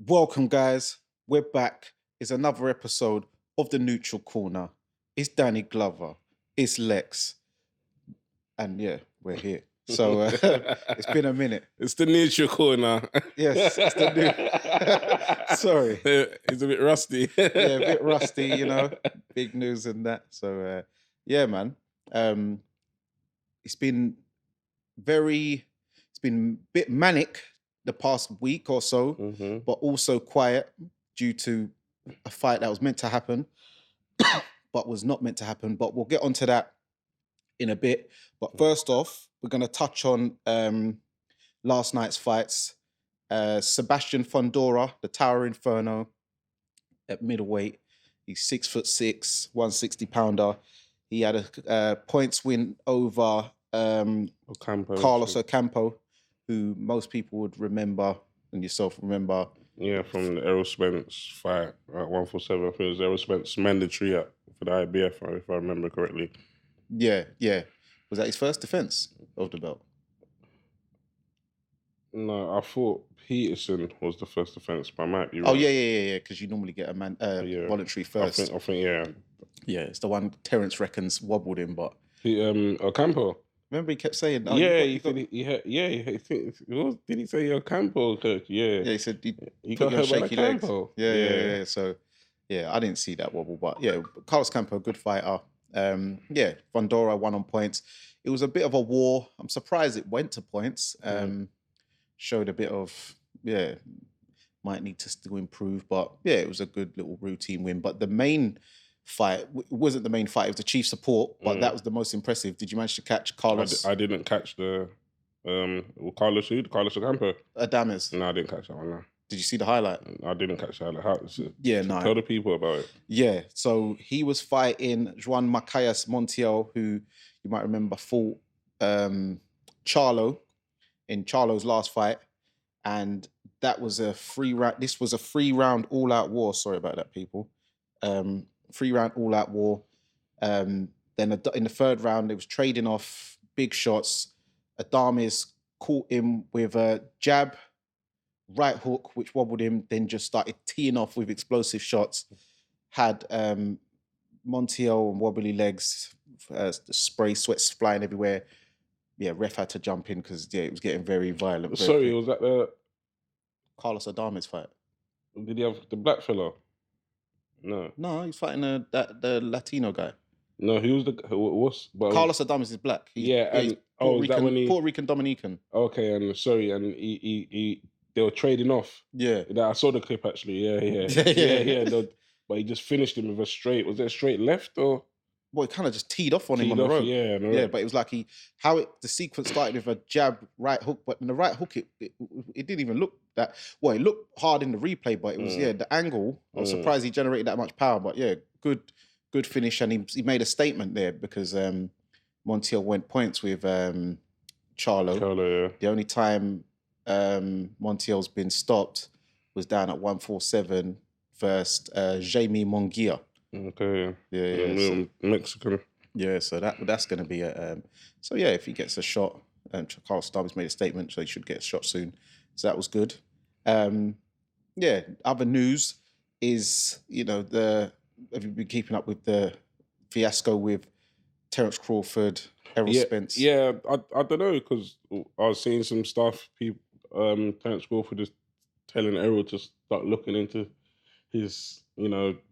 Welcome, guys. We're back. It's another episode of the Neutral Corner. It's Danny Glover. It's Lex. And yeah, we're here. So it's been a minute. It's the neutral corner. Yes, it's the new. Sorry. It's a bit rusty. Yeah, a bit rusty, big news and that. So yeah, man. It's been it's been a bit manic the past week or so, but also quiet due to a fight that was meant to happen, but was not meant to happen. But we'll get onto that in a bit. But first off, we're going to touch on last night's fights. Sebastian Fondora, the Tower Inferno at middleweight. He's 6'6", 160-pounder. He had a points win over Carlos Ocampo, who most people would remember, and yourself remember. Yeah, from the Errol Spence fight at 147. I think it was Errol Spence mandatory for the IBF, if I remember correctly. Yeah. Was that his first defense of the belt? No, I thought Peterson was the first defense, but I might be wrong. Oh, yeah, because you normally get a voluntary first. I think, yeah. Yeah, it's the one Terence reckons wobbled him, but... Ocampo. Remember he kept saying... Oh, did he say Ocampo? Yeah. Yeah, he said he got your shaky legs. Yeah. So, yeah, I didn't see that wobble, but yeah, Carlos Campo, good fighter. Yeah, Fondora won on points. It was a bit of a war. I'm surprised it went to points. Showed a bit of, might need to still improve, but yeah, it was a good little routine win. But the main fight wasn't the main fight, it was the chief support, but that was the most impressive. Did you manage to catch Carlos? I didn't catch the Carlos Ocampo. Adames. No, I didn't catch that one. No. Did you see the highlight? I didn't catch the highlight. No. Tell the people about it. Yeah, so he was fighting Juan Macayas Montiel, who you might remember fought Charlo in Charlo's last fight, and that was a 3-round. This was a 3-round all-out war. Sorry about that, people. 3-round all-out war. Then in the 3rd round, it was trading off big shots. Adames caught him with a jab, right hook, which wobbled him, then just started teeing off with explosive shots. Had Montiel on wobbly legs, the spray, sweats flying everywhere. Yeah, ref had to jump in because it was getting very violent. Was that the Carlos Adames fight? Did he have the black fella? No, he's fighting the Latino guy. No, he was Carlos Adames is black. He's Puerto Rican Dominican. Okay, and they were trading off. Yeah, I saw the clip actually. Yeah. But he just finished him with a straight. Was it a straight left or? Well, he kind of just teed off on him on the road. Yeah, but it was like the sequence started with a jab, right hook, but in the right hook, it didn't even look that. Well, it looked hard in the replay, but it was the angle. I was surprised he generated that much power, but yeah, good finish, and he made a statement there because Montiel went points with Charlo. Charlo, yeah. The only time Montiel's been stopped was down at 147 versus Jamie Mongia. Okay. Yeah. Mexican. Yeah, so that's going to be a... so yeah, if he gets a shot, Carlos Adames made a statement, so he should get a shot soon. So that was good. Yeah, other news is, have you been keeping up with the fiasco with Terence Crawford, Errol Spence? Yeah, I don't know, because I was seeing some stuff. People, Terence Crawford is telling Errol to start looking into his,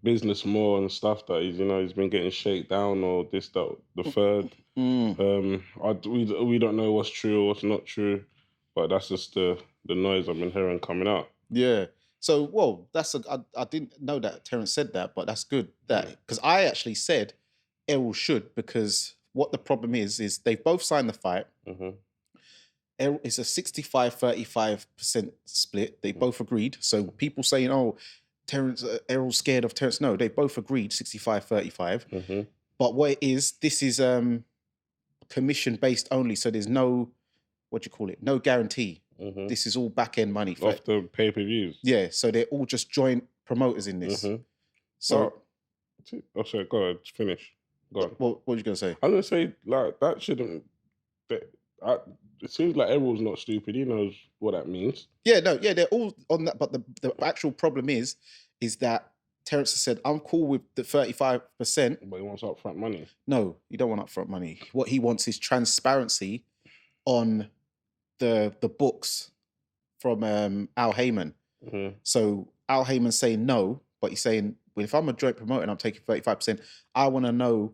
business more and stuff that he's been getting shaken down or this, that, the third. We don't know what's true or what's not true, but that's just the noise I've been hearing coming out. Yeah. So, well, I didn't know that Terence said that, but that's good because I actually said Errol should, because what the problem is they've both signed the fight. Errol, it's a 65-35% split. They both agreed. So people saying, oh, Errol's scared of Terence. No, they both agreed 65-35. But what it is, this is commission based only. So there's no, no guarantee. This is all back end money. Off the pay-per-views. Yeah, so they're all just joint promoters in this. So, sorry, go ahead, finish. Go on. What were you going to say? I was going to say, like, that shouldn't... it seems like Errol's not stupid. He knows what that means. Yeah, no, yeah, they're all on that. But the actual problem is that Terence has said, I'm cool with the 35%. But he wants upfront money. No, you don't want upfront money. What he wants is transparency on the books from Al Heyman. Mhm. So Al Heyman's saying no, but he's saying, well, if I'm a joint promoter and I'm taking 35%, I want to know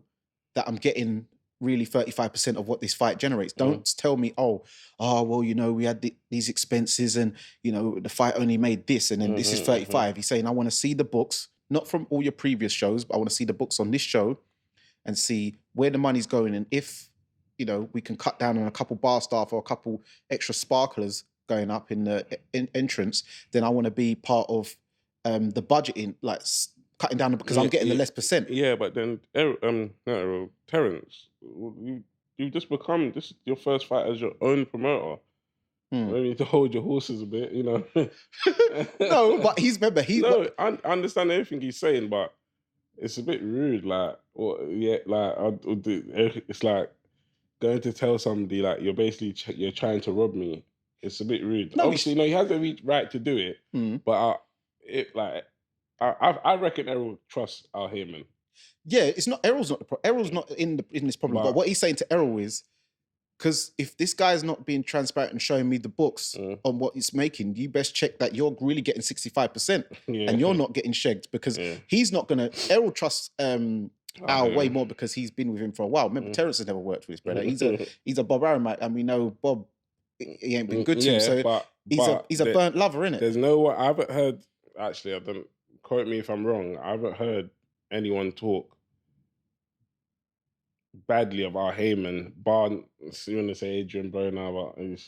that I'm getting really 35% of what this fight generates. Don't tell me, well, you know, we had these expenses and, you know, the fight only made this and then this is 35. He's saying, I want to see the books, not from all your previous shows, but I want to see the books on this show and see where the money's going. And if, you know, we can cut down on a couple bar staff or a couple extra sparklers going up in the entrance, then I want to be part of the budgeting, like cutting down because I'm getting the less percent. Yeah, but then Terence, you've just become this your first fight as your own promoter. Maybe you need to hold your horses a bit, you know. No, but I understand everything he's saying, but it's a bit rude. Like, it's like going to tell somebody like you're basically you're trying to rob me. It's a bit rude. No, obviously, he has the right to do it, but I reckon Errol trusts Al Heyman. Yeah, it's not Errol's not the problem. Errol's not in this problem. But what he's saying to Errol is, because if this guy's not being transparent and showing me the books on what he's making, you best check that you're really getting 65% and you're not getting shagged, because he's not gonna. Errol trusts Al way more because he's been with him for a while. Remember, Terence has never worked with his brother. He's a Bob Arum, and we know Bob. He ain't been good to him, so he's a burnt lover, innit? There's no one I haven't heard. Actually, I don't quote me if I'm wrong. I haven't heard anyone talk badly of Al Heyman. Bar, you want to say Adrian Broner,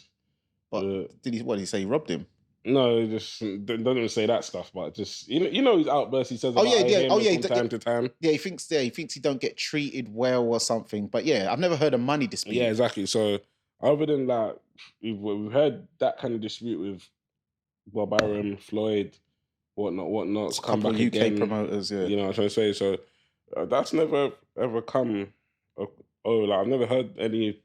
did he say he robbed him? No, just doesn't say that stuff. But just you know his outbursts he says about Heyman from time to time. Yeah, he thinks he don't get treated well or something. But yeah, I've never heard a money dispute. Yeah, exactly. So other than that, we've heard that kind of dispute with Bob Arum, Floyd, whatnot. A couple of UK again, promoters, yeah. You know what I'm trying to say? So that's never ever come. I've never heard any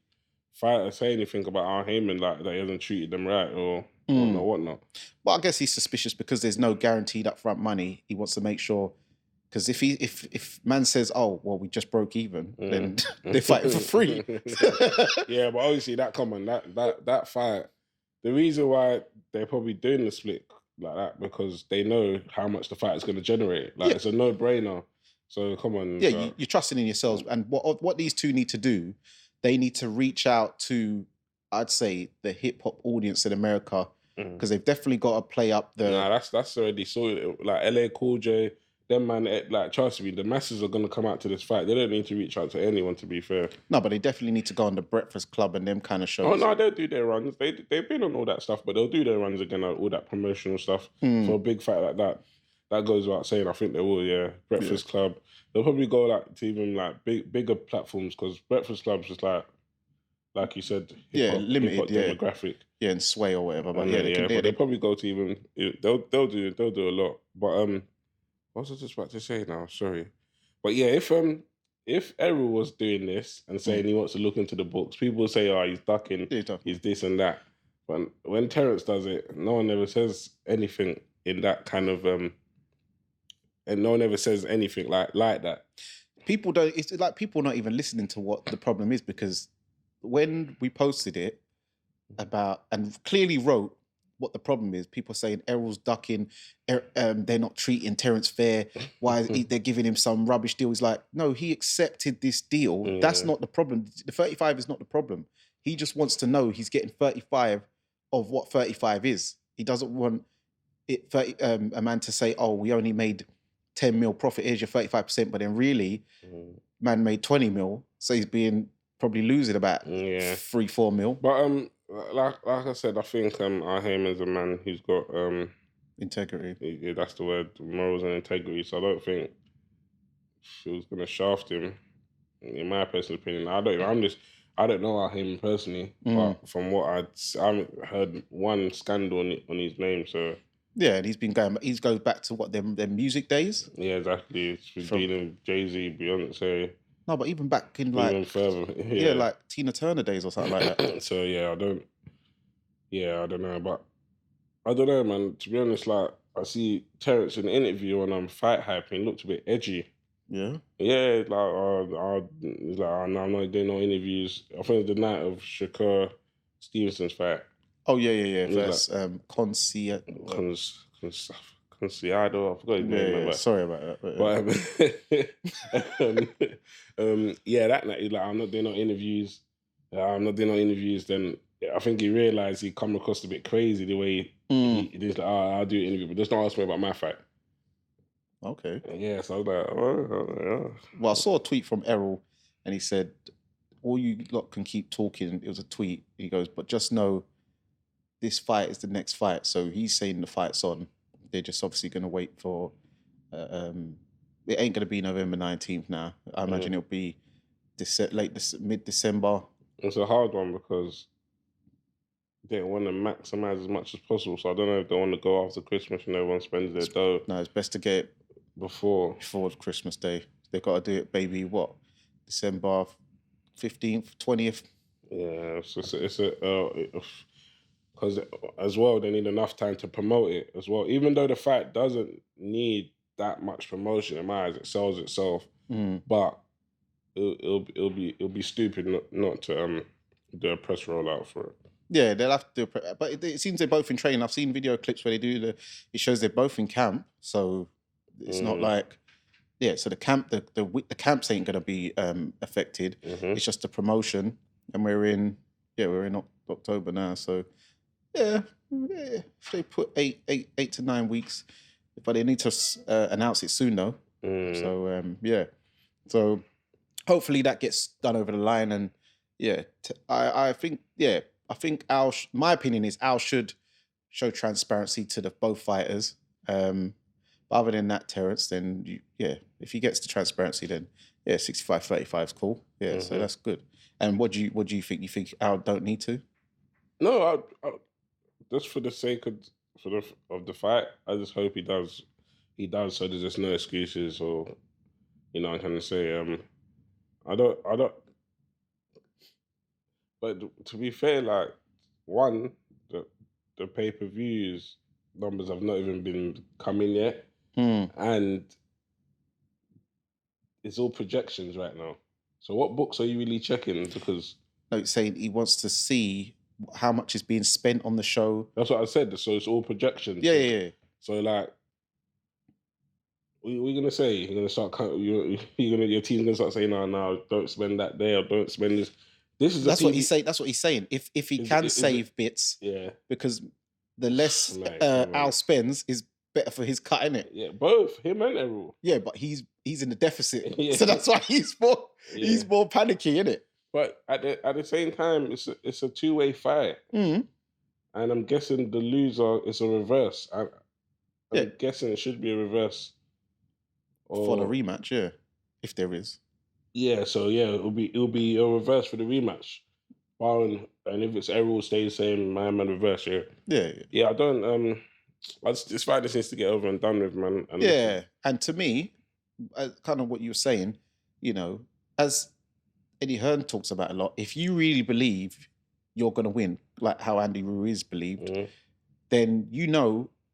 fighter say anything about Al Heyman like that he hasn't treated them right or whatnot. Well, I guess he's suspicious because there's no guaranteed upfront money. He wants to make sure, because if man says, "Oh, well, we just broke even," then they're fighting for free. Yeah, but obviously that fight, the reason why they're probably doing the split like that because they know how much the fight is going to generate. Like it's a no-brainer. So come on. Yeah, you're trusting in yourselves, and what these two need to do, they need to reach out to, I'd say, the hip hop audience in America, because they've definitely got to play up the. Nah, that's already sorted. Like LA Cool J, them man, like trust me, the masses are gonna come out to this fight. They don't need to reach out to anyone, to be fair. No, but they definitely need to go on the Breakfast Club and them kind of shows. Oh no, they'll do their runs. They've been on all that stuff, but they'll do their runs again, all that promotional stuff for a big fight like that. That goes without saying. I think they will. Yeah, Breakfast Club. They'll probably go like to even like bigger platforms because Breakfast Club's just like you said, limited demographic. Yeah, and Sway or whatever. But but they'll probably go to even. They'll do a lot. But what was I just about to say now? Sorry. But yeah, if Errol was doing this and saying he wants to look into the books, people will say, "Oh, he's ducking. He's this and that." But when Terence does it, no one ever says anything in that kind of and no one ever says anything like that. People don't. It's like people not even listening to what the problem is, because when we posted it about and clearly wrote what the problem is, people saying Errol's ducking, they're not treating Terence fair. Why they're giving him some rubbish deal? He's like, no, he accepted this deal. Yeah. That's not the problem. The 35 is not the problem. He just wants to know he's getting 35 of what 35 is. He doesn't want it a man to say, oh, we only made 10 mil profit, here's your 35%, but then really, man made 20 mil, so he's probably losing about 3-4 mil. But like I said, I think Al Heyman's a man who's got integrity. Yeah, that's the word, morals and integrity. So I don't think she was gonna shaft him. In my personal opinion, I don't know Al Heyman personally, but from what I haven't heard one scandal on his name, so. Yeah, and he goes back to what, them music days? Yeah, exactly. It's been dealing with Jay-Z, Beyonce. No, but even back in like even further. yeah, like Tina Turner days or something like that. So I don't know, but I don't know, man. To be honest, like I see Terrence in the interview on Fight Hype, and he looked a bit edgy. Yeah. Yeah, he's like, oh, no, I'm not doing no interviews. I think it was the night of Shakur Stevenson's fight. Oh yeah. He was Versus Conci. Consiado, I forgot his name, man. Yeah. But, Sorry about that. yeah, that night he's like, I'm not doing no interviews. Then I think he realized he come across a bit crazy the way he's like, oh, I'll do an interview, but just don't ask me about my fight. Okay. Yeah, so I was like, oh. Well, I saw a tweet from Errol, and he said, "All you lot can keep talking." It was a tweet. He goes, "But just know, this fight is the next fight." So he's saying the fight's on. They're just obviously going to wait for. It ain't going to be November 19th now. I imagine it'll be mid-December. It's a hard one because they want to maximize as much as possible. So I don't know if they want to go after Christmas and everyone spends their dough. No, it's best to get it before Christmas Day. They got to do it, baby. What? December 15th, 20th. Yeah, it's because as well they need enough time to promote it as well. Even though the fight doesn't need that much promotion in my eyes, it sells itself. But it'll be stupid not to do a press rollout for it. Yeah, they'll have to do it. But it seems they're both in training. I've seen video clips where they do it shows they're both in camp. So it's not like, so the camps ain't going to be affected. It's just the promotion. And we're in October now. So yeah, if they put 8 to 9 weeks, but they need to announce it soon though. So so hopefully that gets done over the line. And I think my opinion is Al should show transparency to both fighters. But other than that, Terrence, then if he gets the transparency, then 65-35 is cool. So that's good. And what do you think? You think Al don't need to? No, I just for the sake of the fight, I just hope he does. He does, so there's just no excuses, or I'm trying to say, I don't. But to be fair, like the pay-per-views numbers have not even been coming yet, and it's all projections right now. So what books are you really checking? Because it's saying he wants to see how much is being spent on the show. That's what I said. So it's all projections. Yeah. So like, what are you gonna say? You're gonna start. Your team's gonna start saying, "No, don't spend that there, or don't spend this." That's what he's saying. That's what he's saying. If he can save bits, because the less Al spends is better for his cut, innit? Yeah, both him and Errol. Yeah, but he's in the deficit, so that's why he's more panicky, innit? But at the same time, it's a two-way fight, and I'm guessing the loser is a reverse. I'm guessing it should be a reverse for the rematch, if there is. Yeah, so it'll be a reverse for the rematch. And if it's Errol stays the same, my man reverse, Yeah, I don't this fight just needs to get over and done with, man. And to me, kind of what you were saying, as Eddie Hearn talks about a lot, if you really believe you're gonna win, like how Andy Ruiz believed, then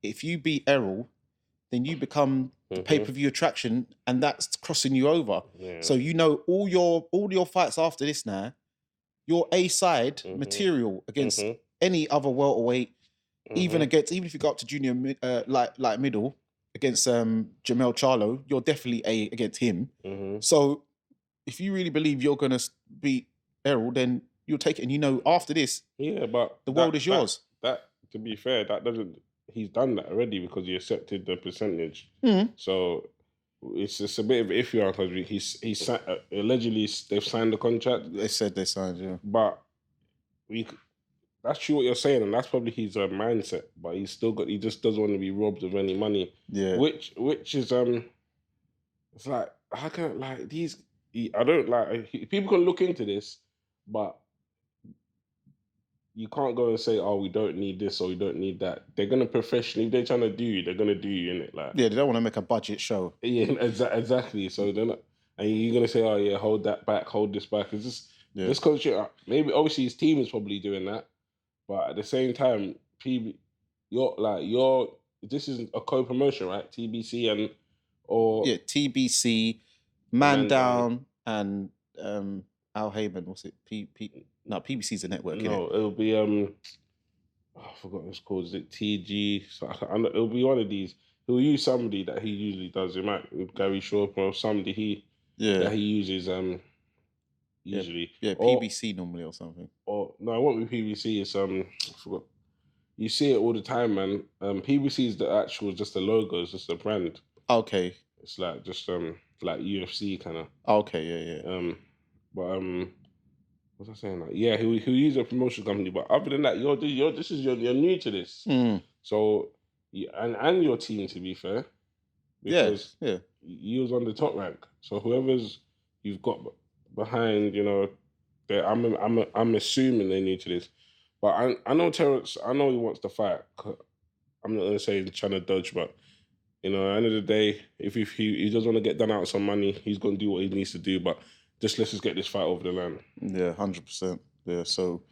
if you beat Errol, then you become the pay-per-view attraction, and that's crossing you over. So all your fights after this now, your A-side material against any other welterweight, even if you go up to junior like middle against Jamel Charlo, you're definitely A against him. So if you really believe you're gonna beat Errol, then you'll take it, and after this, but the world is yours. That to be fair, that doesn't. He's done that already because he accepted the percentage. So it's just a bit of an iffy one because he's allegedly they've signed the contract. They said they signed, But that's true what you're saying, and that's probably his mindset. But he just doesn't want to be robbed of any money. Yeah. Which is it's like, how can like these? I don't like people can look into this, but you can't go and say, "Oh, we don't need this or we don't need that." They're gonna professionally. If they're trying to do you, they're gonna do you in it. Like, they don't want to make a budget show. Yeah, exactly. So they're not. and you're gonna say, "Oh yeah, hold that back, hold this back." It's just because maybe obviously his team is probably doing that, but at the same time, you're this is a co-promotion, right? TBC or TBC, Man Down, and Al Heyman. What's it? No, PBC's a network. No, it'll be I forgot what it's called. Is it TG? So it'll be one of these. He'll use somebody that he usually does. It might be Gary Shaw or somebody that he uses usually. Yeah, PBC normally or something. Or no, it won't be PBC. It's I forgot. You see it all the time, man. PBC is the actual, just the logo. It's just a brand. Okay. It's like just like UFC kind of. Okay, yeah. But what was I saying? Like, yeah, he'll use a promotion company. But other than that, you're new to this. So and your team, to be fair, because you was on the top rank. So whoever's you've got behind, I'm assuming they're new to this. But I know Terrence. I know he wants to fight. I'm not gonna say he's trying to dodge, but at the end of the day, if he does want to get done out some money, he's gonna do what he needs to do. But let's just get this fight over the line. Yeah, 100%. Yeah, so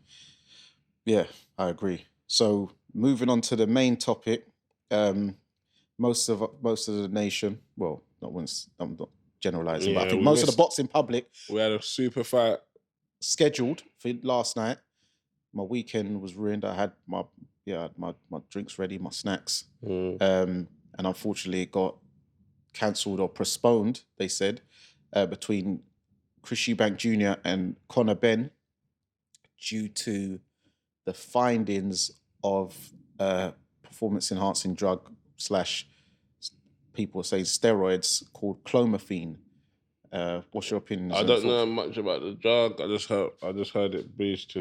yeah, I agree. So moving on to the main topic, most of the nation, well, I'm not generalizing, but I think most of the boxing public. We had a super fight scheduled for last night. My weekend was ruined. I had my drinks ready, my snacks, and unfortunately it got cancelled or postponed. They said between Chris Eubank Jr. and Conor Benn due to the findings of performance enhancing drug / people say steroids called clomiphene. What's your opinion? I don't know much about the drug. I just heard it boosts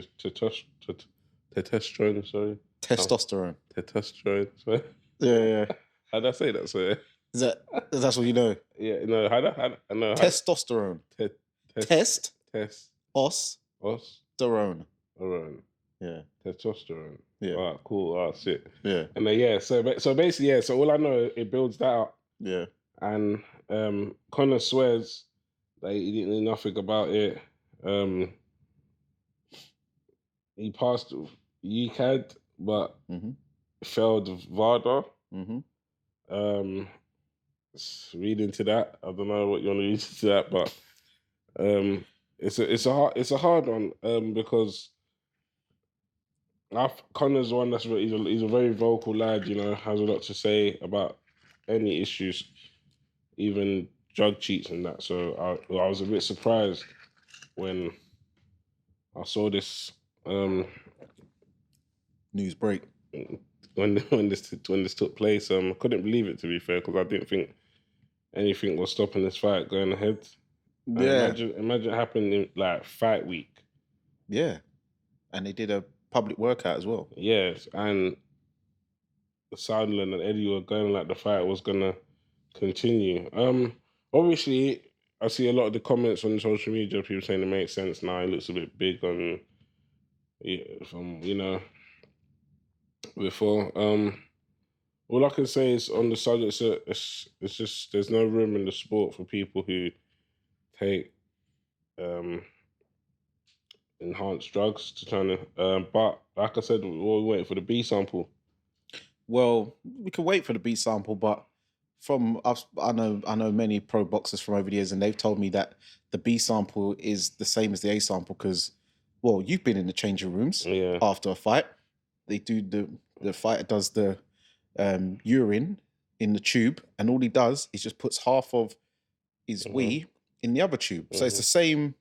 testosterone. Sorry, testosterone. Testosterone. Sorry. Yeah. How'd I say that? Sorry. That's what you know? Yeah. No. How? No. Testosterone. Test. Os. Derone. Yeah. Testosterone. Yeah. All right. Cool. All right. Sick. Yeah. And then So basically, So all I know, it builds that up. Yeah. And Conor swears that he didn't know nothing about it. He passed UCAD, but failed VADA. Read into that. I don't know what you want to read into that, but it's a hard one because Conor's one that's he's a very vocal lad. Has a lot to say about any issues, even drug cheats and that. So I was a bit surprised when I saw this news break when this took place. I couldn't believe it, to be fair, because I didn't think anything was stopping this fight going ahead. Yeah, imagine it happened in like fight week. Yeah, and they did a public workout as well. Yes, and Soundland and Eddie were going like the fight was gonna continue. Obviously, I see a lot of the comments on social media, people saying it makes sense now. It looks a bit big on, from before. All I can say is on the subject, it's just there's no room in the sport for people who take enhanced drugs to try to. But like I said, we're waiting for the B sample. Well, we can wait for the B sample, but I know many pro boxers from over the years, and they've told me that the B sample is the same as the A sample because, well, you've been in the changing rooms after a fight. They do the fighter does the urine in the tube, and all he does is just puts half of his wee in the other tube. So it's the same.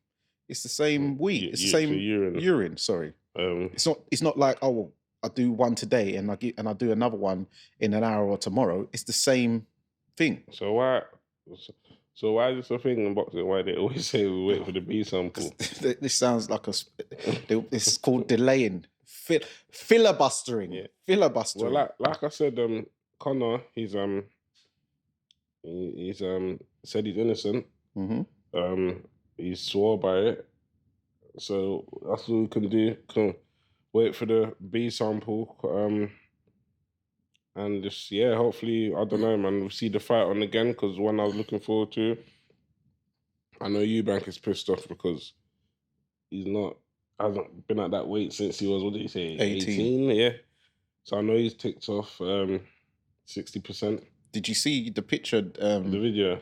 It's the same wee. It's the same urine. Sorry. It's not like, oh, well, I do one today and I do another one in an hour or tomorrow. It's the same thing. So why is this a thing in boxing? Why they always say we wait for the B sample? This sounds like this is called delaying, filibustering. Yeah. Filibustering. Well, like I said, Conor, he's said he's innocent. He swore by it. So that's what we can do. Wait for the B sample, and just hopefully, I don't know, man, we'll see the fight on again, because one I was looking forward to. I know Eubank is pissed off because he's hasn't been at that weight since he was, what did he say, 18? Yeah. So I know he's ticked off 60%. Did you see the picture? The video.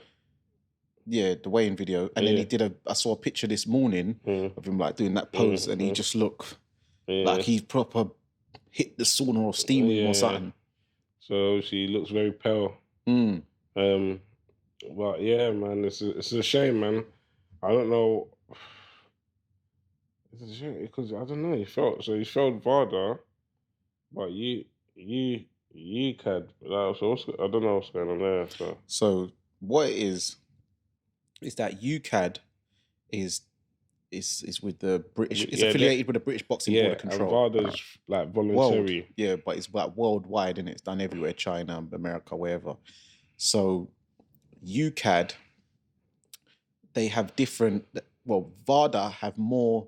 Yeah, the weigh-in video, and then I saw a picture this morning of him like doing that pose, and he just looked like he's proper hit the sauna or steam room or something. So she looks very pale. But yeah, man, it's a shame, man. I don't know. It's a shame because I don't know. He showed Varda, but you CAD. So I don't know what's going on there. So what it is that UCAD is with the British. It's affiliated with the British Boxing Board of Control. And Varda's like voluntary. But it's like worldwide, and it's done everywhere: China, America, wherever. So UCAD, they have different. Well, VADA have more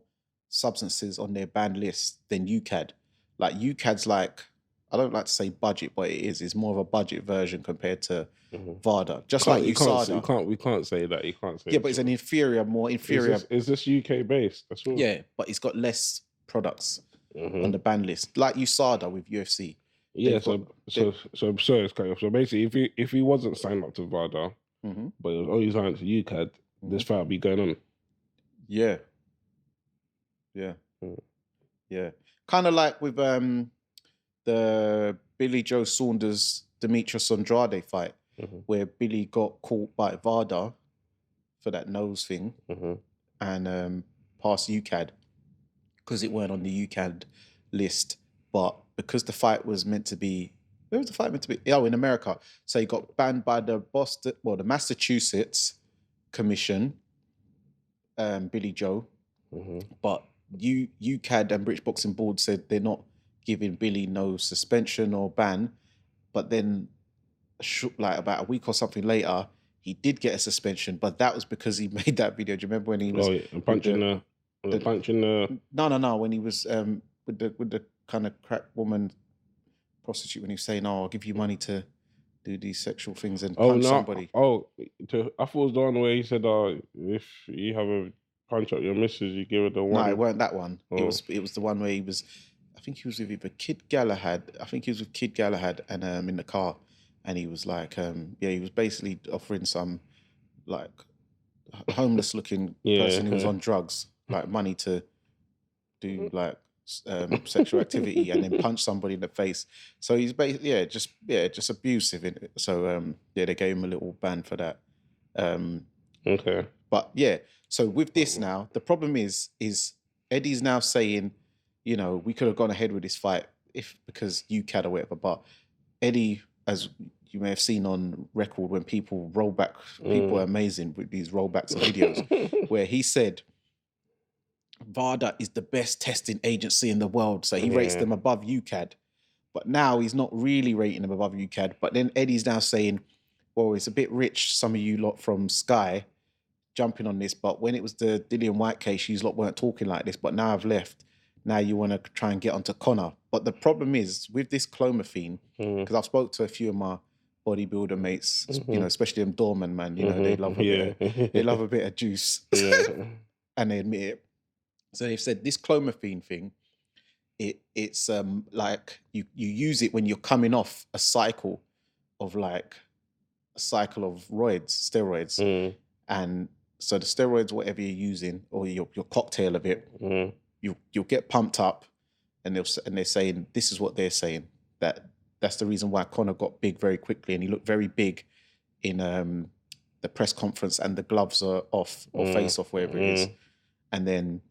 substances on their banned list than UCAD. Like UCAD's like, I don't like to say budget, but it is. It's more of a budget version compared to VADA. Just like USADA. We can't say that. You can't say. Yeah, but it's an more inferior. Is this UK based? That's all. Yeah, but it's got less products on the ban list, like USADA with UFC. Yeah, so it's kind of, so basically, if he wasn't signed up to VADA, but it was only signed to UCAD, this fight would be going on. Yeah. Kind of like with the Billy Joe Saunders Demetrius Andrade fight, where Billy got caught by VADA for that nose thing and passed UCAD because it weren't on the UCAD list, but because the fight was meant to be, where was the fight meant to be? Oh, in America. So he got banned by the Massachusetts Commission, Billy Joe, but UCAD and British Boxing Board said they're not giving Billy no suspension or ban, but then like about a week or something later, he did get a suspension, but that was because he made that video. Do you remember when he was punching the? No, when he was with the kind of crack woman prostitute, when he was saying, "Oh, I'll give you money to do these sexual things and punch somebody." I thought it was the one where he said, if you have a punch up your missus, you give it the one. No, it weren't that one. It was the one where he was. I think he was with either Kid Galahad. I think he was with Kid Galahad and in the car, and he was like, he was basically offering some like homeless looking person who was on drugs like money to do like sexual activity and then punch somebody in the face. So he's basically just abusive. So they gave him a little ban for that. Okay. But yeah, so with this now, the problem is Eddie's now saying, we could have gone ahead with this fight because UCAD or whatever. But Eddie, as you may have seen on record, when people roll back, people are amazing with these rollbacks of videos, where he said VADA is the best testing agency in the world. So he rates them above UCAD. But now he's not really rating them above UCAD. But then Eddie's now saying, well, it's a bit rich, some of you lot from Sky jumping on this. But when it was the Dillian White case, you lot weren't talking like this. But now I've left. Now you want to try and get onto Conor. But the problem is with this clomiphene, because I've spoke to a few of my bodybuilder mates, especially them doorman, man, they love a bit of juice. And they admit it. So they've said this clomiphene thing, it's like you use it when you're coming off a cycle of steroids. And so the steroids, whatever you're using, or your cocktail of it, you'll get pumped up, and they're saying, this is what they're saying, that's the reason why Conor got big very quickly, and he looked very big in the press conference, and the gloves are off or face off, wherever it is. And then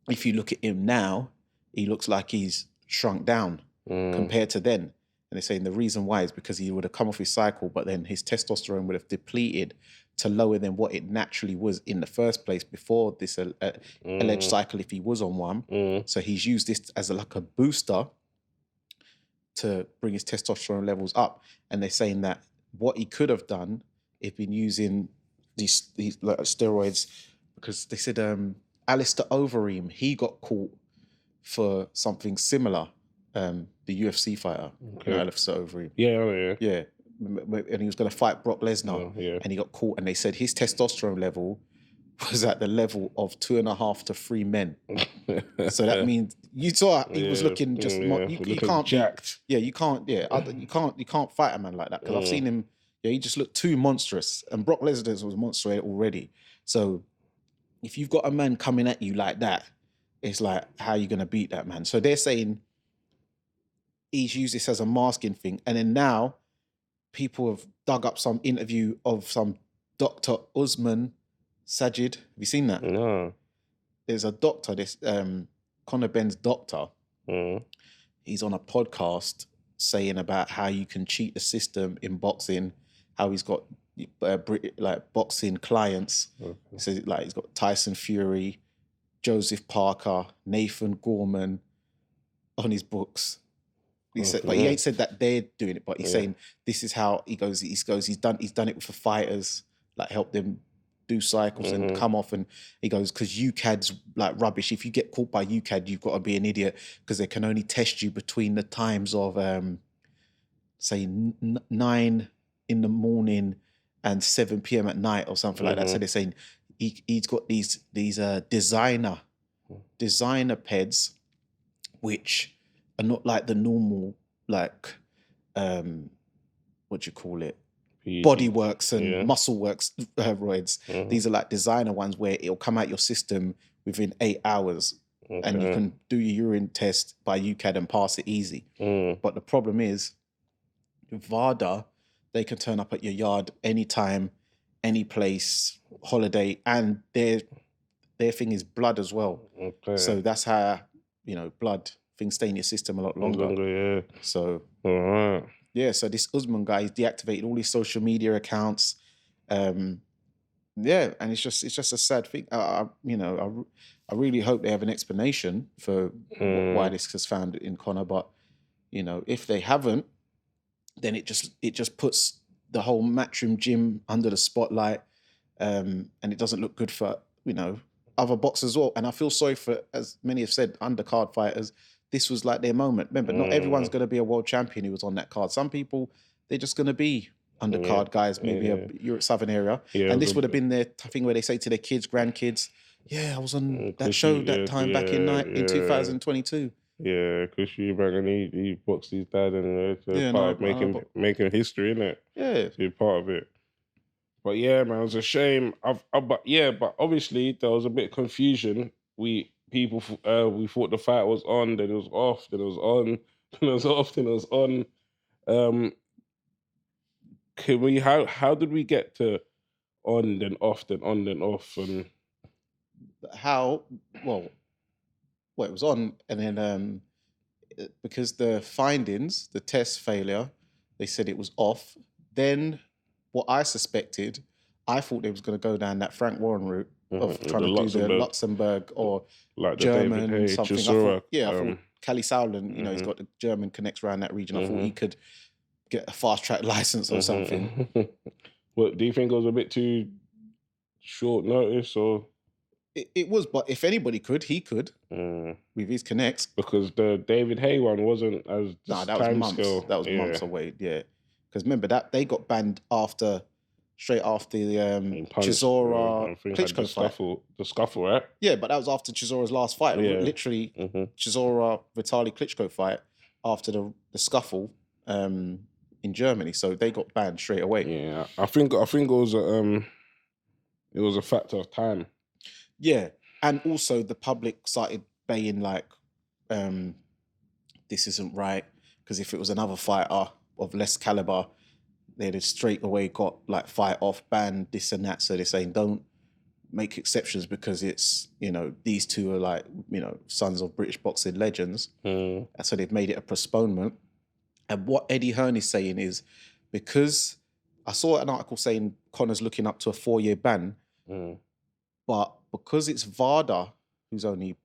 if you look at him now, he looks like he's shrunk down compared to then. And they're saying the reason why is because he would have come off his cycle, but then his testosterone would have depleted to lower than what it naturally was in the first place before this alleged cycle, if he was on one. So he's used this as like a booster to bring his testosterone levels up. And they're saying that what he could have done if he'd been using these like, steroids, because they said Alistair Overeem, he got caught for something similar. The UFC fighter, Alistair Overeem. Yeah. And he was going to fight Brock Lesnar, and he got caught. And they said his testosterone level was at the level of 2.5 to 3 men. So that means you saw he was looking just you can't jacked. you can't fight a man like that, because I've seen him. Yeah, he just looked too monstrous, and Brock Lesnar was a monster already. So if you've got a man coming at you like that, it's like, how are you going to beat that man? So they're saying he's used this as a masking thing, and then now people have dug up some interview of some Dr. Usman Sajid. Have you seen that? No. There's a doctor, this Conor Benn's doctor. He's on a podcast saying about how you can cheat the system in boxing, how he's got like boxing clients. So like he's got Tyson Fury, Joseph Parker, Nathan Gorman on his books. He said, but he ain't said that they're doing it, but he's saying this is how he goes. He's done it with the fighters, like help them do cycles and come off. And he goes, because UCAD's like rubbish. If you get caught by UCAD, you've got to be an idiot, because they can only test you between the times of say 9 in the morning and 7 p.m. at night or something like that. So they're saying he's got these designer peds, which are not like the normal, like what do you call it, body works and muscle works roids. These are like designer ones where it'll come out your system within 8 hours, and you can do your urine test by UCAD and pass it easy. But the problem is, VADA, they can turn up at your yard anytime, any place, holiday, and their thing is blood as well. So that's how, blood things stay in your system a lot longer. So so this Usman guy, he's deactivated all his social media accounts. And it's just a sad thing. I really hope they have an explanation for why this was found in Conor. But if they haven't, then it just puts the whole Matchroom gym under the spotlight, and it doesn't look good for other boxers as well. And I feel sorry for, as many have said, undercard fighters. This was like their moment. Remember, not everyone's going to be a world champion who was on that card. Some people, they're just going to be undercard guys, maybe a Europe Southern area. And this would have been their thing where they say to their kids, grandkids, I was on that show that time back in 2022. Yeah, because he boxed his dad, and it's part of making history, innit? Yeah. So part of it. But yeah, man, it was a shame. But obviously there was a bit of confusion. We thought the fight was on, then it was off, then it was on, then it was off, then it was on. How did we get to on then off, then on then off, and how? Well, it was on, and then because the findings, the test failure, they said it was off. Then what I suspected, I thought they was going to go down that Frank Warren route of trying to do the Luxembourg or like German David Hay, something. Chisora, I thought Cali Sauerland, he's got the German connects around that region. I thought he could get a fast track license or something. What do you think it was a bit too short notice, or? It was, but if anybody could, he could with his connects. Because the David Hay one wasn't as that was months. That was months away. Yeah, because remember that they got banned straight after the Chisora Klitschko fight. The scuffle, right? Yeah, but that was after Chisora's last fight. Yeah. Literally, Chisora Vitaly Klitschko fight after the scuffle in Germany. So they got banned straight away. Yeah, I think it was a factor of time. Yeah, and also the public started baying like, this isn't right, because if it was another fighter of less caliber, they'd have straight away got like fight off, ban, this and that. So they're saying don't make exceptions because it's, these two are like, sons of British boxing legends. And so they've made it a postponement. And what Eddie Hearn is saying is, because I saw an article saying Conor's looking up to a 4-year ban, but because it's VADA who's only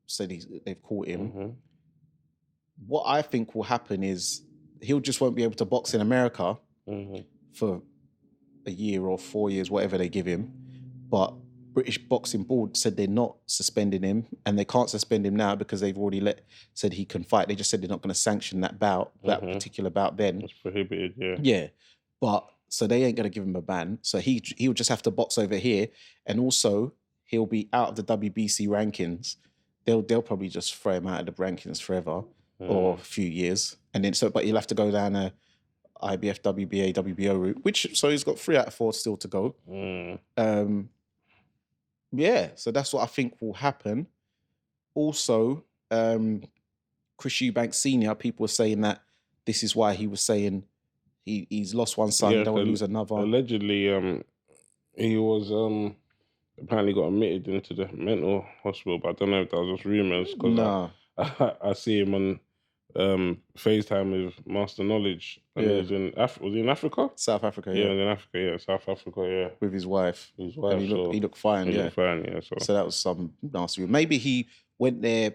said they've caught him, what I think will happen is he'll just won't be able to box in America for a year or 4 years, whatever they give him. But British Boxing Board said they're not suspending him, and they can't suspend him now because they've already said he can fight. They just said they're not going to sanction that particular bout then. It's prohibited, yeah. Yeah, but so they ain't gonna give him a ban. So he'll just have to box over here, and also he'll be out of the WBC rankings. They'll probably just throw him out of the rankings forever or a few years, and then but he'll have to go down a IBF, WBA, WBO route. So he's got 3 out of 4 still to go. Yeah, so that's what I think will happen. Also, Chris Eubank Senior, people were saying that this is why he was saying he's lost one son, don't lose another. Allegedly, he was apparently got admitted into the mental hospital, but I don't know if that was just rumors because I see him on FaceTime with Master Knowledge, and he's in was he in Africa? South Africa, yeah, in Africa, South Africa, with his wife. And he looked fine, looked fine, So that was some nasty. Maybe he went there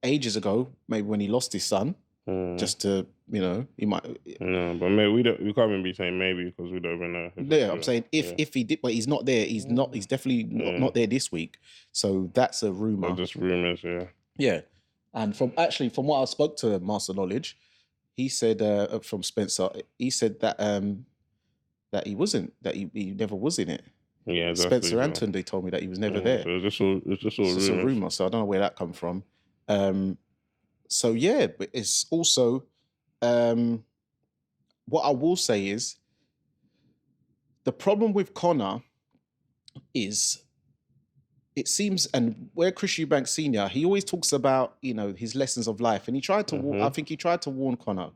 ages ago. Maybe when he lost his son, just to he might. No, but maybe we can't even be saying maybe because we don't even know. Yeah, I'm saying if he did, but he's not there. He's not. He's definitely not there this week. So that's a rumor. Or just rumors, Yeah, and from what I spoke to Master Knowledge, he said from Spencer, he said that that he wasn't, that he never was in it. Yeah, Spencer Anton, they told me that he was never there. So it's just all a rumor. So I don't know where that come from. So yeah, but it's also what I will say is the problem with Conor is it seems, and where Chris Eubank Senior, he always talks about his lessons of life, and he tried to I think he tried to warn Conor.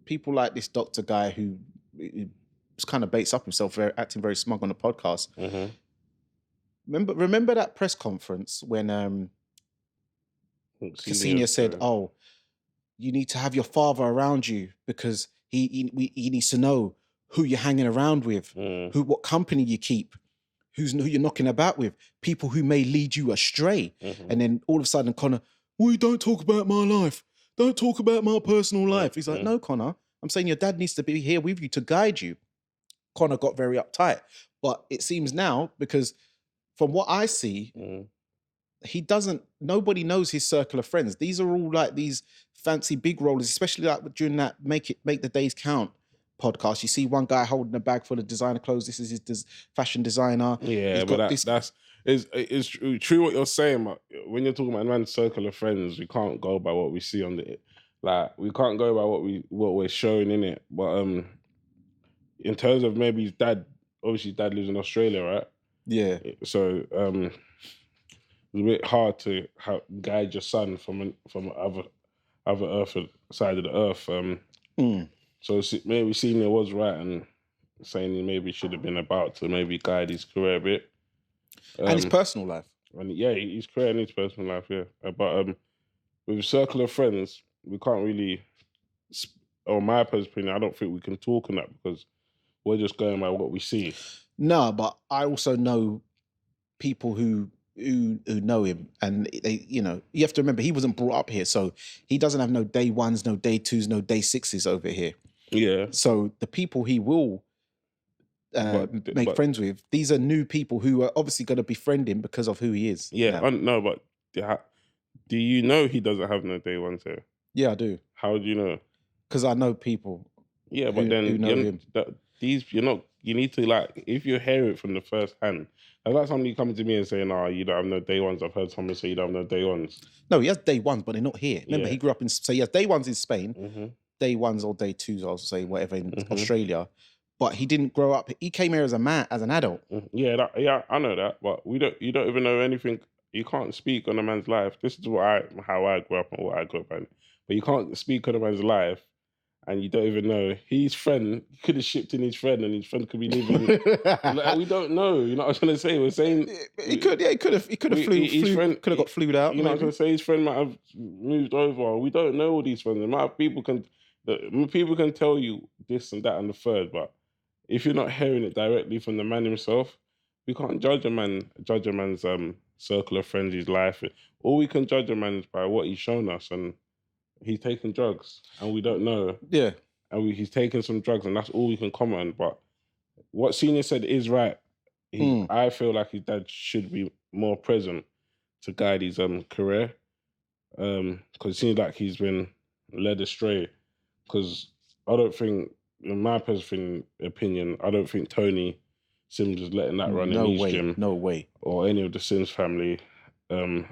People like this doctor guy who kind of baits up himself, acting very smug on the podcast. Remember that press conference when Senior said, "Oh, you need to have your father around you because he needs to know who you're hanging around with, what company you keep, who you're knocking about with, people who may lead you astray." And then all of a sudden, Conor, "Well, don't talk about my life. Don't talk about my personal life." He's like, "No, Conor, I'm saying your dad needs to be here with you to guide you." Conor got very uptight, but it seems now, because from what I see, he doesn't. Nobody knows his circle of friends. These are all like these fancy big rollers, especially like during that Make the Days Count podcast. You see one guy holding a bag full of designer clothes. This is his fashion designer. Yeah, but it's true what you're saying. But when you're talking about a man's circle of friends, we can't go by what we see on we can't go by what we're showing in it. But in terms of maybe his dad, obviously his dad lives in Australia, right? Yeah. So it's a bit hard to guide your son from other earth side of the earth. So maybe Senior was right and saying he maybe should have been about to maybe guide his career a bit. And his personal life. And his career and his personal life, But with a circle of friends, we can't really, or my personal opinion, I don't think we can talk on that because we're just going by what we see. No, but I also know people who know him, and they, you have to remember he wasn't brought up here, so he doesn't have no day ones, no day twos, no day sixes over here. Yeah. So the people he will make friends with, these are new people who are obviously going to befriend him because of who he is. Yeah, no, but do you know he doesn't have no day ones here? Yeah, I do. How do you know? Because I know people. Yeah, but then who know him. You need to, if you hear it from the first hand, it's like somebody coming to me and saying, "Oh, you don't have no day ones." I've heard someone say you don't have no day ones. No, he has day ones, but they're not here. Remember, he grew up in, so he has day ones in Spain, day ones or day twos, I'll say, whatever, in Australia. But he didn't grow up. He came here as an adult. Yeah, I know that, but you don't even know anything. You can't speak on a man's life. This is how I grew up and what I grew up in. But you can't speak on a man's life, and you don't even know his friend. He could have shipped in his friend, and his friend could be living. We don't know. You know what I'm trying to say? We're saying he could have got flued out. You know what I'm trying to say? His friend might have moved over. We don't know all these friends. People can tell you this and that and the third, but if you're not hearing it directly from the man himself, we can't judge a man's circle of friends, his life. All we can judge a man is by what he's shown us, and he's taken drugs, and we don't know. Yeah. And he's taken some drugs, and that's all we can comment on. But what Senior said is right. I feel like his dad should be more present to guide his career, because it seems like he's been led astray. Because I don't think in my personal opinion, I don't think Tony Sims is letting that run in No his way, gym no way. or any of the Sims family.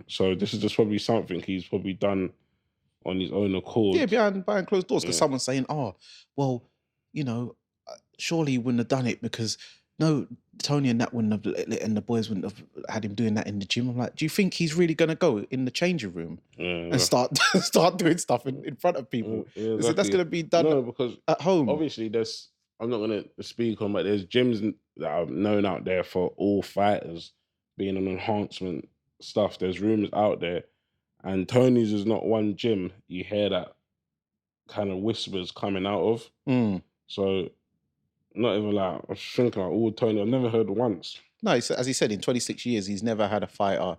So this is just probably something he's probably done on his own accord. Yeah, behind closed doors, because Yeah. someone's saying, "Oh, well, you know, surely he wouldn't have done it because no, Tony and that wouldn't have, and the boys wouldn't have had him doing that in the gym." I'm like, do you think he's really gonna go in the changing room and start doing stuff in front of people? Yeah, Is it that's gonna be done No, because at home? obviously I'm not gonna speak on, but there's gyms that are known out there for all fighters being on enhancement stuff. There's rumors out there, and Tony's is not one gym you hear that kind of whispers coming out of. Mm. So not even like I was thinking like, oh, Tony, I've never heard once. No, as he said, in 26 years, he's never had a fighter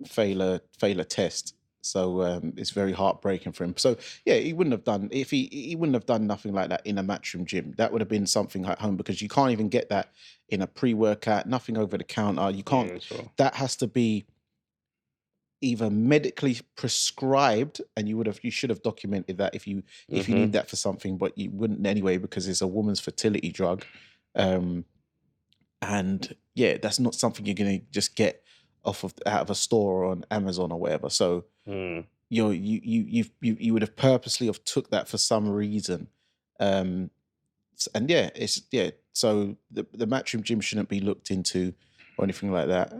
fail a test. So it's very heartbreaking for him. So yeah, he wouldn't have done if he wouldn't have done nothing like that in a matchroom gym. That would have been something at home, because you can't even get that in a pre-workout. Nothing over the counter. You can't. Yeah, so. That has to be either medically prescribed, and you should have documented that if you need that for something, but you wouldn't anyway because it's a woman's fertility drug. And yeah, that's not something you're gonna just get out of a store or on Amazon or whatever. So you would have purposely have took that for some reason. And so the matchroom gym shouldn't be looked into or anything like that.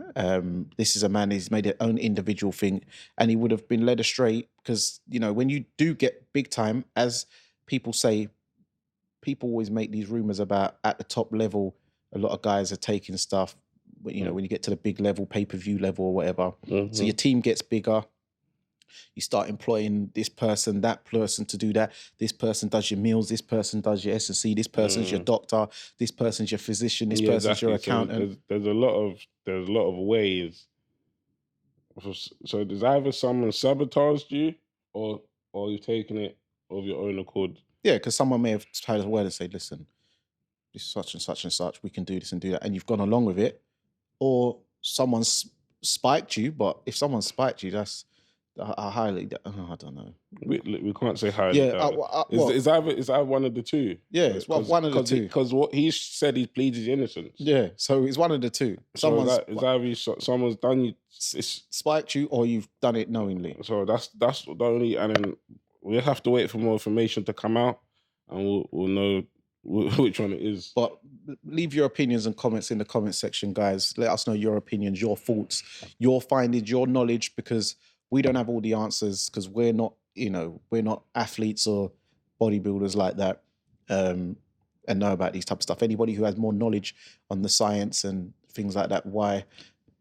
This is a man who's made his own individual thing, and he would have been led astray because, when you do get big time, as people say, people always make these rumors about at the top level, a lot of guys are taking stuff, when you get to the big level, pay-per-view level or whatever. So your team gets bigger. You start employing this person, that person to do that. This person does your meals. This person does your S&C. This person's your doctor. This person's your physician. This person's your accountant. So there's a lot of ways. So there's either someone sabotaged you, or you've taken it of your own accord. Yeah, because someone may have had a word and say, "Listen, this such and such and such. We can do this and do that," and you've gone along with it, or someone's spiked you. But if someone spiked you, that's highly. I don't know. We can't say highly. Yeah, it's either one of the two. Yeah, it's one of the two. Because what he said, he pleads his innocence. Yeah, so it's one of the two. Someone's done you, spiked you, or you've done it knowingly. So that's the only, and then we'll have to wait for more information to come out, and we'll know which one it is. But leave your opinions and comments in the comment section, guys. Let us know your opinions, your thoughts, your findings, your knowledge, because we don't have all the answers, because we're not athletes or bodybuilders like that, and know about these type of stuff. Anybody who has more knowledge on the science and things like that, why?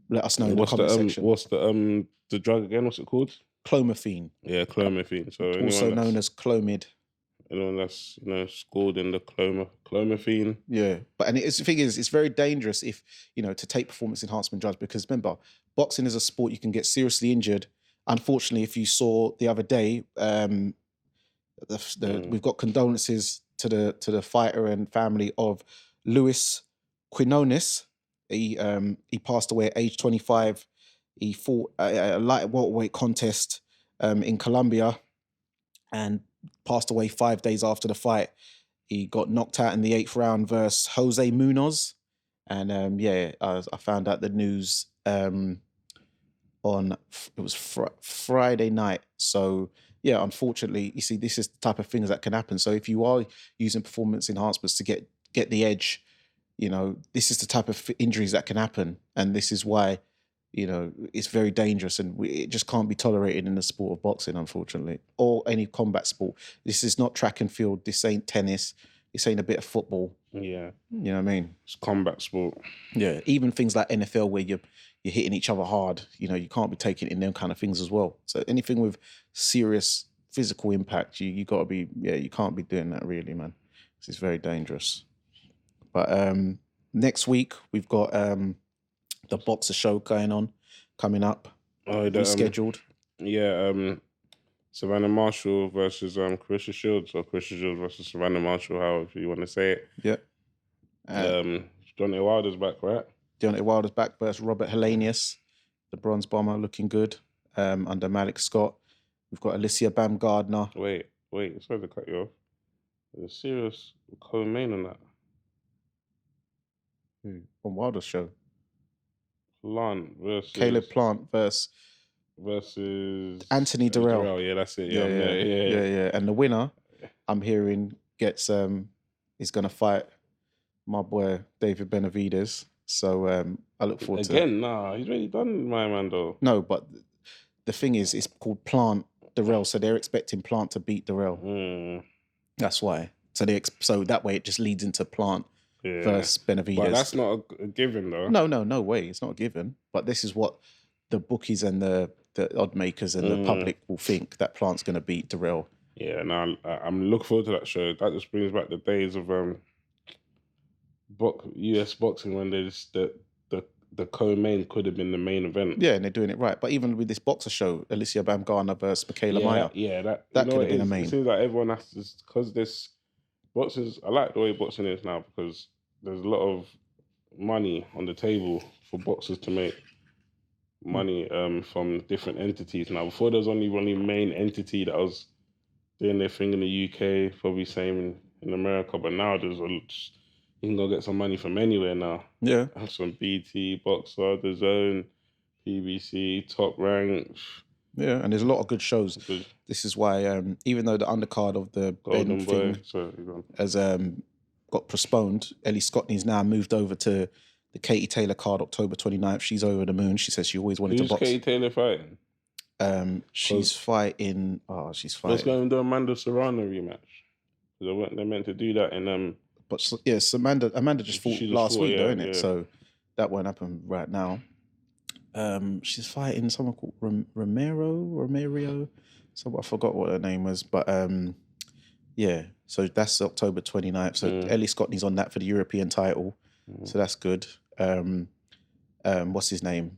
Let us know in the comment section. What's the drug again? What's it called? Clomiphene. Yeah, clomiphene. So also known as Clomid. Anyone that's scored in the clomiphene. Yeah, but the thing is, it's very dangerous if to take performance enhancement drugs, because remember, boxing is a sport you can get seriously injured. Unfortunately, if you saw the other day, we've got condolences to the fighter and family of Luis Quinones. He passed away at age 25. He fought a light welterweight contest in Colombia and passed away 5 days after the fight. He got knocked out in the 8th round versus Jose Munoz. And I found out the news Friday night. So yeah, unfortunately, you see, this is the type of things that can happen. So if you are using performance enhancements to get the edge, this is the type of injuries that can happen, and this is why it's very dangerous, and it just can't be tolerated in the sport of boxing, unfortunately, or any combat sport. This is not track and field. This ain't tennis. This ain't a bit of football. Yeah, you know what I mean. It's combat sport. Yeah, even things like NFL where you're hitting each other hard. You can't be taking it in them kind of things as well. So anything with serious physical impact, you got to be. Yeah, you can't be doing that, really, man. This is very dangerous. But next week we've got the boxer show coming up. Scheduled. Savannah Marshall versus Claressa Shields, or Claressa Shields versus Savannah Marshall, however you want to say it. Yeah. Deontay Wilder's back, right? Deontay Wilder's back versus Robert Helenius, the bronze bomber, looking good under Malik Scott. We've got Alicia Baumgardner. Wait, sorry to cut you off. A serious co-main on that. On Wilder's show. Plant Caleb Plant versus Anthony Durrell. Yeah, that's it. Yeah. And the winner, I'm hearing, gets is gonna fight my boy David Benavidez. So I look forward to again. Nah, he's already done my man though. No, but the thing is, it's called Plant Durrell, so they're expecting Plant to beat Durrell. That's why. So so that way it just leads into Plant versus Benavidez. But that's not a given though. No way. It's not a given. But this is what the bookies and the odd makers and the public will think, that Plant's going to beat Durrell. Yeah, no, I'm looking forward to that show. That just brings back the days of US boxing when the co-main could have been the main event. Yeah, and they're doing it right. But even with this boxer show, Alicia Baumgardner versus Michaela Mayer, that could have been a main. It seems like everyone has to, because this boxers. I like the way boxing is now, because there's a lot of money on the table for boxers to make money from different entities. Now, before there was only one main entity that was doing their thing in the UK, probably same in America, but now you can go get some money from anywhere now. Yeah. Some BT, Boxer, The Zone, PBC, Top Rank. Yeah, and there's a lot of good shows. This is why, even though the undercard of the Benn thing has got postponed, Ellie Scottney's now moved over to the Katie Taylor card, October 29th. She's over the moon. She says she always wanted to box. Who's Katie Taylor fighting? She's fighting. She's fighting. Let's go and do Amanda Serrano rematch. Because they're meant to do that in But yes, Amanda just fought last week, though, isn't it? So that won't happen right now. She's fighting someone called Romario. So I forgot what her name was, but yeah. So that's October 29th. So Ellie Scottney's on that for the European title. So that's good. What's his name?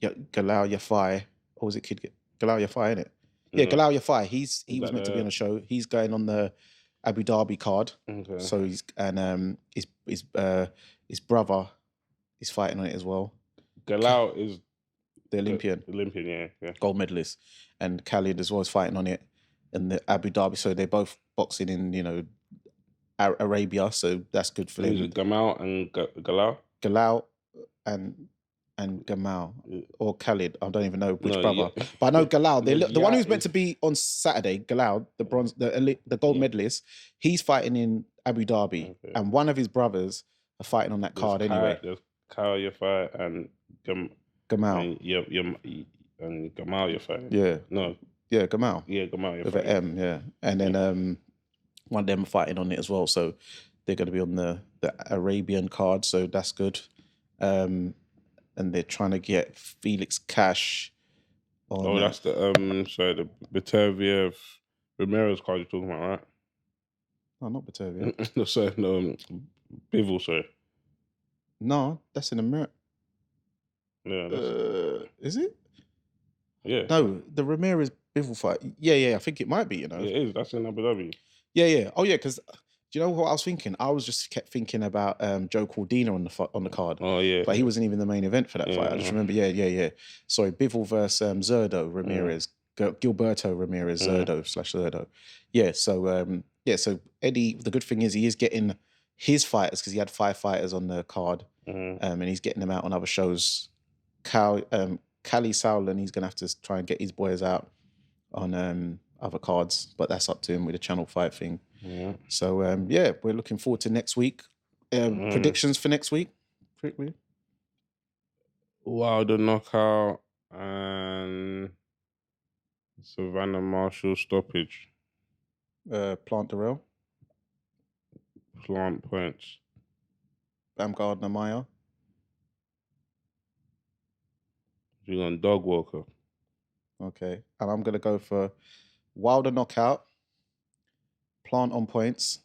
Galal Yafai. Or was it Kid Galal Yafai, innit? Yeah, Galal Yafai. He was meant to be on the show. He's going on the Abu Dhabi card. Okay. So he's his brother is fighting on it as well. Galal is the Olympian. Yeah. Gold medalist. And Khalid as well is fighting on it in the Abu Dhabi. So they're both boxing in, Arabia. So that's good for them. Is it Gamal and Galal? Galal and Gamal or Khalid. I don't even know which brother. Yeah. But I know Galal. The one who's meant to be on Saturday, Galal, the bronze, the gold medalist, he's fighting in Abu Dhabi. Okay. And one of his brothers are fighting on that card anyway. There's Kyle Yafai and Gamal. And Gamal Yafai. Yeah. No. Yeah, Gamal. Yeah, Gamal Yafai. With an M, yeah. And then one of them are fighting on it as well. So they're going to be on the Arabian card. So that's good. And they're trying to get Felix Cash on. Oh, that's the Batavia Ramirez card you're talking about, right? No, not Batavia. No, sorry, no, Bivol, sorry. No, that's in America. Yeah. Is it? Yeah. No, the Ramirez Bivol fight. Yeah, I think it might be, Yeah, it is. That's in Abu Dhabi. Yeah. Oh, yeah, because do you know what I was thinking? I was just kept thinking about Joe Cordina on the card. Oh, yeah. But he wasn't even the main event for that fight. I just remember, yeah. Sorry, Bivol versus Zurdo Ramirez. Gilberto Ramirez, Zurdo. Yeah, so Eddie, the good thing is he is getting his fighters, because he had 5 fighters on the card, and he's getting them out on other shows. Cali Sauerland, he's going to have to try and get his boys out on other cards, but that's up to him with the channel fight thing. Yeah. So, we're looking forward to next week. Predictions for next week? Quickly. Wilder knockout and Savannah Marshall stoppage. Plant Durrell. Plant points. Baumgardner Mayer. You're on Dog Walker. Okay. And I'm going to go for Wilder knockout. Plant on points.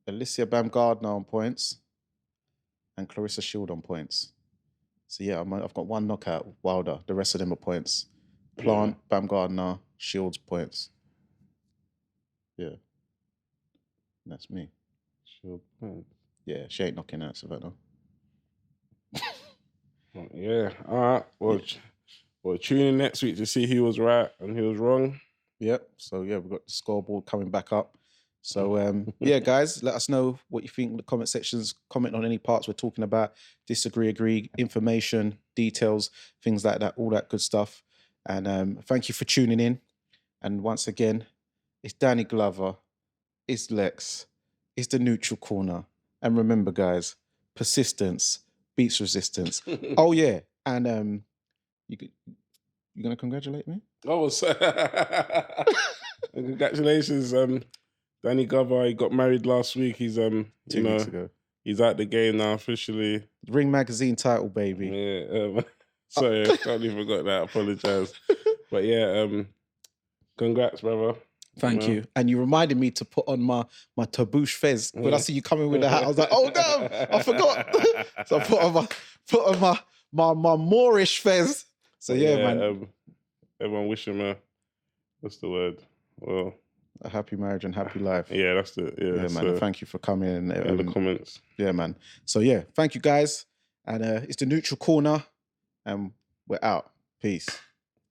Alicia Baumgardner on points. And Claressa Shield on points. So yeah, I've got 1 knockout, Wilder. The rest of them are points. Plant, Baumgardner, Shields points. Yeah. And that's me. Shield points. Yeah, she ain't knocking out Savannah. Yeah. All right. Well, tune in next week to see who was right and who was wrong. Yep. So yeah, we've got the scoreboard coming back up. So yeah, guys, let us know what you think in the comment sections. Comment on any parts we're talking about. Disagree, agree, information, details, things like that, all that good stuff. And thank you for tuning in. And once again, it's Danny Glover, it's Lex, it's the Neutral Corner. And remember, guys, persistence beats resistance. Oh yeah, and you gonna congratulate me? Oh, congratulations, Danny Glover. He got married last week. He's 2 weeks ago. he's out the game now officially. Ring magazine title, baby. Yeah. Sorry, I totally forgot that. I apologize. But yeah, congrats, brother. Thank you. And you reminded me to put on my taboosh fez. When I see you coming with the hat, I was like, oh damn, I forgot. So I put on my Moorish fez. So yeah, man. Everyone wish him what's the word? Well, a happy marriage and happy life. Yeah, that's it. Yeah, man. And thank you for coming in the comments. Yeah, man. So yeah, thank you guys. And it's the Neutral Corner, and we're out. Peace.